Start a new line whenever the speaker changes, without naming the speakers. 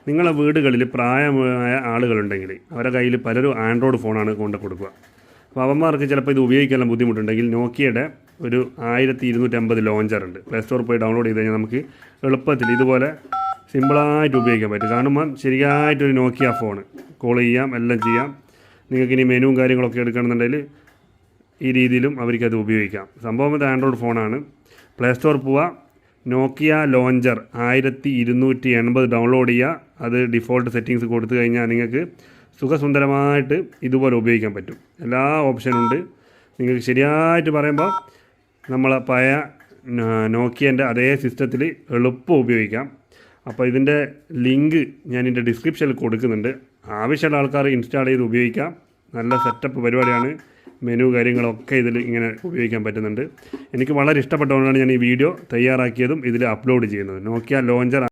നിങ്ങളെ വീടുകളിൽ പ്രായമായ ആളുകളുണ്ടെങ്കിൽ അവരുടെ കയ്യിൽ പലരും ആൻഡ്രോയിഡ് ഫോണാണ് കൊണ്ട് കൊടുക്കുക. അപ്പോൾ അവന്മാർക്ക് ചിലപ്പോൾ ഇത് ഉപയോഗിക്കാൻ ബുദ്ധിമുട്ടുണ്ടെങ്കിൽ നോക്കിയയുടെ ഒരു 1250 ലോഞ്ചറുണ്ട്. പ്ലേ സ്റ്റോറിൽ പോയി ഡൗൺലോഡ് ചെയ്ത് കഴിഞ്ഞാൽ നമുക്ക് എളുപ്പത്തിൽ ഇതുപോലെ സിമ്പിളായിട്ട് ഉപയോഗിക്കാൻ പറ്റും. കാണുമ്പോൾ ശരിയായിട്ടൊരു നോക്കിയ ഫോൺ കോൾ ചെയ്യാം, എല്ലാം ചെയ്യാം. നിങ്ങൾക്ക് ഇനി മെനുവും കാര്യങ്ങളൊക്കെ എടുക്കണമെന്നുണ്ടെങ്കിൽ ഈ രീതിയിലും അവർക്കത് ഉപയോഗിക്കാം. സംഭവം ഇത് ആൻഡ്രോയിഡ് ഫോണാണ്. പ്ലേ സ്റ്റോർ പോവുക, നോക്കിയ ലോഞ്ചർ 1280 ഡൗൺലോഡ് ചെയ്യുക. അത് ഡിഫോൾട്ട് സെറ്റിങ്സ് കൊടുത്തു കഴിഞ്ഞാൽ നിങ്ങൾക്ക് സുഖസുന്ദരമായിട്ട് ഇതുപോലെ ഉപയോഗിക്കാൻ പറ്റും. എല്ലാ ഓപ്ഷനും ഉണ്ട്. നിങ്ങൾക്ക് ശരിയായിട്ട് പറയുമ്പോൾ നമ്മളെ പഴയ നോക്കിയൻ്റെ അതേ സിസ്റ്റത്തിൽ എളുപ്പം ഉപയോഗിക്കാം. അപ്പോൾ ഇതിൻ്റെ ലിങ്ക് ഞാൻ ഇതിൻ്റെ ഡിസ്ക്രിപ്ഷനിൽ കൊടുക്കുന്നുണ്ട്. ആവശ്യമുള്ള ആൾക്കാർ ഇൻസ്റ്റാൾ ചെയ്ത് ഉപയോഗിക്കാം. നല്ല സെറ്റപ്പ് പരിപാടിയാണ്. മെനു കാര്യങ്ങളൊക്കെ ഇതിൽ ഇങ്ങനെ ഉപയോഗിക്കാൻ പറ്റുന്നുണ്ട്. എനിക്ക് വളരെ ഇഷ്ടപ്പെട്ടതുകൊണ്ടാണ് ഞാൻ ഈ വീഡിയോ തയ്യാറാക്കിയതും ഇതിൽ അപ്ലോഡ് ചെയ്യുന്നത്. നോക്കിയ ലോഞ്ചർ